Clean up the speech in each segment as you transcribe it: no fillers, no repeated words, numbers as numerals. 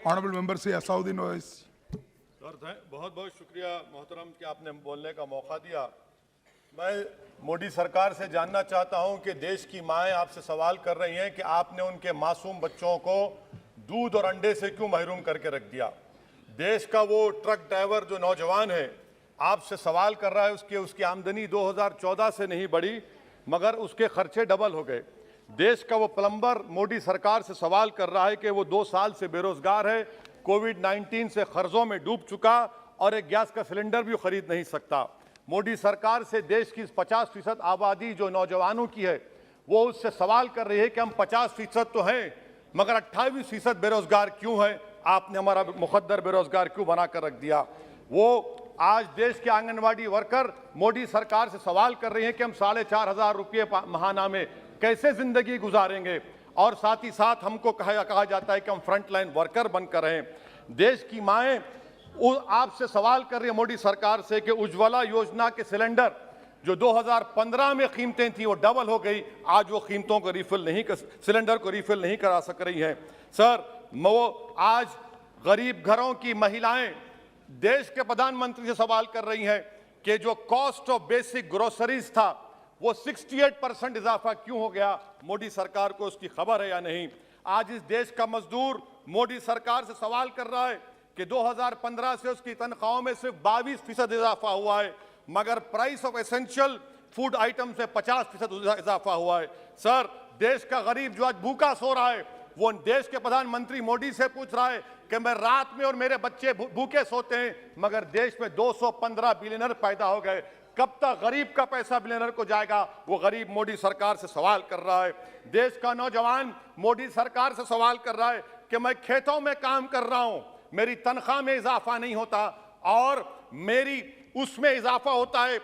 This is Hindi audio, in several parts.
Honorable Member Sri Asauddin Owaisi. Sir बहुत बहुत शुक्रिया मोहतरम कि आपने बोलने का मौका दिया। मैं मोदी सरकार से जानना चाहता हूं कि देश की माएँ आपसे सवाल कर रही हैं कि आपने उनके मासूम बच्चों को दूध और अंडे से क्यों महरूम करके रख दिया। देश का वो ट्रक ड्राइवर जो नौजवान है आपसे सवाल कर रहा है, उसकी आमदनी 2014 से नहीं बढ़ी मगर उसके खर्चे डबल हो गए। देश का वो प्लम्बर मोदी सरकार से सवाल कर रहा है कि वो 2 साल से बेरोजगार है, कोविड-19 से कर्जों में डूब चुका और एक गैस का सिलेंडर भी खरीद नहीं सकता। मोदी सरकार से देश की 50% आबादी जो नौजवानों की है वो उससे सवाल कर रही है कि हम 50% तो हैं मगर 28% बेरोजगार क्यों हैं, आपने हमारा मुकद्दर बेरोजगार क्यों बनाकर रख दिया। वो आज देश के आंगनवाड़ी वर्कर मोदी सरकार से सवाल कर रहे हैं कि हम 4,500 रुपये महाना में कैसे जिंदगी गुजारेंगे और साथ ही साथ हमको कहा जाता है कि हम फ्रंटलाइन वर्कर बनकर रहें। देश की माएँ आपसे सवाल कर रही है मोदी सरकार से कि उज्ज्वला योजना के सिलेंडर जो 2015 में कीमतें थी वो डबल हो गई, आज वो कीमतों को सिलेंडर को रिफिल नहीं करा सक रही हैं। सर वो आज गरीब घरों की महिलाएं देश के प्रधानमंत्री से सवाल कर रही हैं कि जो कॉस्ट ऑफ बेसिक ग्रोसरीज था वो 68% इजाफा क्यों हो गया, मोदी सरकार को उसकी खबर है या नहीं। आज इस देश का मजदूर मोदी सरकार से सवाल कर रहा है कि 2015 से उसकी तनख्वाहों में सिर्फ 22% इजाफा हुआ है मगर price of essential food item से 50% इजाफा हुआ है। सर देश का गरीब जो आज भूखा सो रहा है वो देश के प्रधानमंत्री मोदी से पूछ रहा है कि मैं रात में और मेरे बच्चे भूखे सोते हैं मगर देश में 215 बिलियनर पैदा हो गए, कब तक गरीब का पैसा बिलियनर को जाएगा, वो गरीब मोदी सरकार से सवाल कर रहा है। देश का नौजवान मोदी सरकार से सवाल कर रहा है कि मैं खेतों में काम कर रहा हूं, मेरी तनख्वाह में इजाफा नहीं होता और मेरी उसमें इजाफा होता है।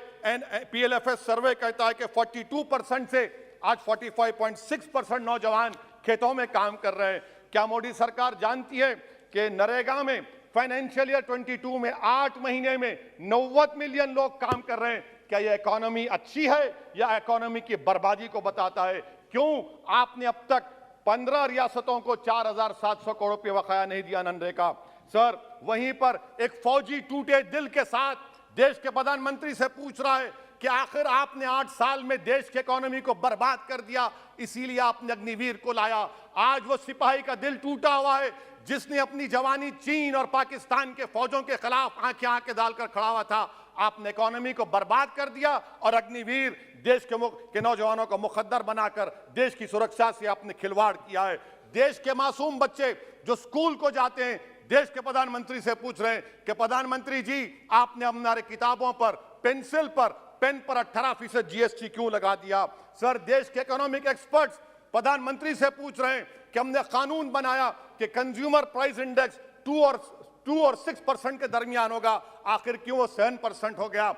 PLFS सर्वे कहता है कि 42% से आज 45.6% नौजवान खेतों में काम कर रहे हैं। क्या मोदी सरकार जानती है कि नरेगा में फाइनेंशियल ईयर 22 में 8 महीने में 90 मिलियन लोग काम कर रहे हैं। क्या यह इकोनॉमी अच्छी है या इकोनॉमी की बर्बादी को बताता है। क्यों आपने अब तक 15 रियासतों को 4,700 करोड़ रुपये बकाया नहीं दिया मनरेगा। सर वहीं पर एक फौजी टूटे दिल के साथ देश के प्रधानमंत्री से पूछ रहा है कि आखिर आपने 8 साल में देश की इकोनॉमी को बर्बाद कर दिया, इसीलिए आपने अग्निवीर को लाया। आज वो सिपाही का दिल टूटा हुआ है जिसने अपनी जवानी चीन और पाकिस्तान के फौजों के खिलाफ आंखें डालकर खड़ा हुआ था। आपने इकोनॉमी को बर्बाद कर दिया और अग्निवीर देश के नौजवानों को मुकद्दर बनाकर देश की सुरक्षा से आपने खिलवाड़ किया है। देश के मासूम बच्चे जो स्कूल को जाते हैं देश के प्रधानमंत्री से पूछ रहे हैं कि प्रधानमंत्री जी आपने हमारे किताबों पर पेंसिल पर पेन पर 18% GST क्यों लगा दिया। सर देश के इकोनॉमिक एक्सपर्ट्स प्रधानमंत्री से पूछ रहे हैं कि हमने कानून बनाया कि कंज्यूमर प्राइस इंडेक्स 2 और 6% के दरमियान होगा, आखिर क्यों वो 7% हो गया।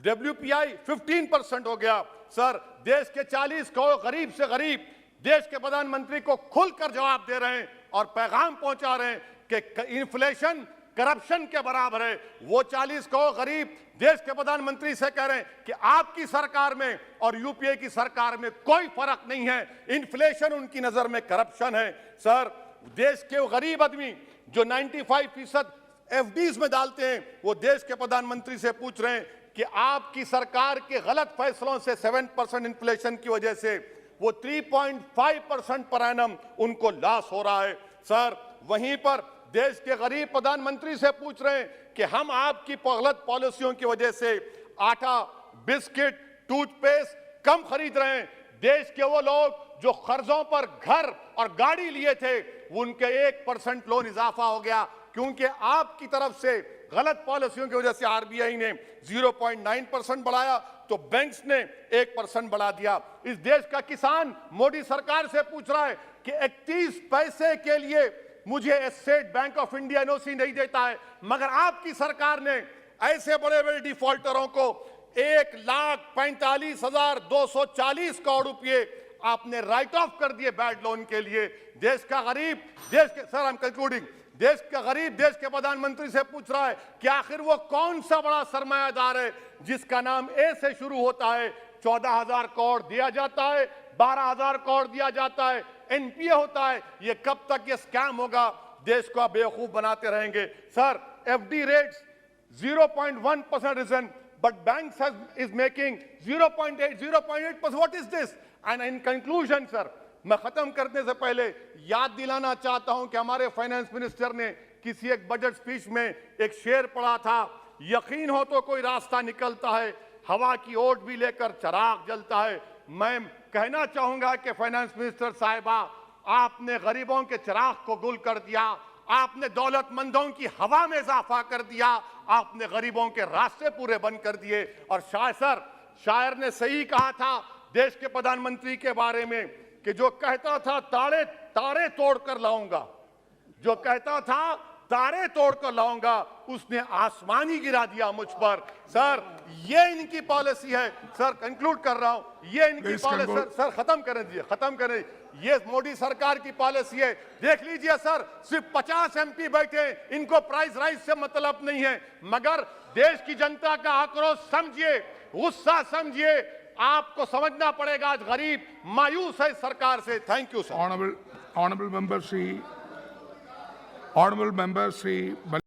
WPI 15% हो गया। सर देश के 40 करोड़ गरीब से गरीब देश के प्रधानमंत्री को खुलकर जवाब दे रहे हैं और पैगाम पहुंचा रहे हैं कि इन्फ्लेशन करप्शन के बराबर है। वो 40 करोड़ गरीब देश के प्रधानमंत्री से कह रहे हैं कि आपकी सरकार में और यूपीए की सरकार में कोई फर्क नहीं है, इन्फ्लेशन उनकी नजर में करप्शन है। सर देश के गरीब आदमी जो 95% FDs में डालते हैं वो देश के प्रधानमंत्री से पूछ रहे हैं कि आपकी सरकार के गलत फैसलों से 7% इन्फ्लेशन की वजह से वो 3.5% पर एनम उनको लॉस हो रहा है। सर वहीं पर देश के गरीब प्रधानमंत्री से पूछ रहे हैं कि हम आपकी गलत पॉलिसियों की वजह से आटा, बिस्किट, टूथपेस्ट कम खरीद रहे हैं। देश के वो लोग जो कर्जों पर घर और गाड़ी लिए थे उनके 1% लोन इजाफा हो गया क्योंकि आपकी तरफ से गलत पॉलिसियों की वजह से RBI ने 0.9% बढ़ाया तो बैंक्स ने 1% बढ़ा दिया। इस देश का किसान मोदी सरकार से पूछ रहा है कि 31 पैसे के लिए मुझे state bank of India NOC नहीं देता है मगर आपकी सरकार ने ऐसे बड़े बड़े डिफॉल्टरों को 1,45,240 करोड़ रुपए आपने राइट ऑफ कर दिए बैड लोन के लिए। देश का गरीब देश के सर आई एम कंक्लूडिंग देश का गरीब देश के प्रधानमंत्री से पूछ रहा है कि आखिर वो कौन सा बड़ा सरमायादार है जिसका नाम ए से शुरू होता है। 14,000 करोड़ दिया जाता है, 12,000 करोड़ दिया जाता है, NPA होता है। ये कब तक ये स्कैम होगा देश को आप बेवकूफ बनाते रहेंगे। Sir, FD rates 0.1% risen, but banks is making 0.8, 0.8%. What is this? And in conclusion, sir, मैं खत्म करने से पहले याद दिलाना चाहता हूं कि हमारे फाइनेंस मिनिस्टर ने किसी एक बजट स्पीच में एक शेर पढ़ा था, यकीन हो तो कोई रास्ता निकलता है, हवा की ओट भी लेकर चिराग जलता है। मैं कहना चाहूंगा कि फाइनेंस मिनिस्टर साहिबा, आपने गरीबों के चिराग को गुल कर दिया, आपने दौलतमंदों की हवा में इजाफा कर दिया, आपने गरीबों के रास्ते पूरे बंद कर दिए। और शायर ने सही कहा था देश के प्रधानमंत्री के बारे में कि जो कहता था तारे तोड़कर लाऊंगा, जो कहता था तारे तोड़कर लाऊंगा, उसने आसमान ही गिरा दिया मुझ पर। सर, ये इनकी पॉलिसी है। सर, कंक्लूड कर रहा हूं, ये इनकी Please पॉलिसी। conclude. सर, खत्म करें, ये मोदी सरकार की पॉलिसी है। देख लीजिए सर, सिर्फ 50 एमपी बैठे, इनको प्राइस राइज से मतलब नहीं है, मगर देश की जनता का आक्रोश समझिए, गुस्सा समझिए। आपको समझना पड़ेगा, आज गरीब मायूस है सरकार से। Thank you sir. Honorable member Sri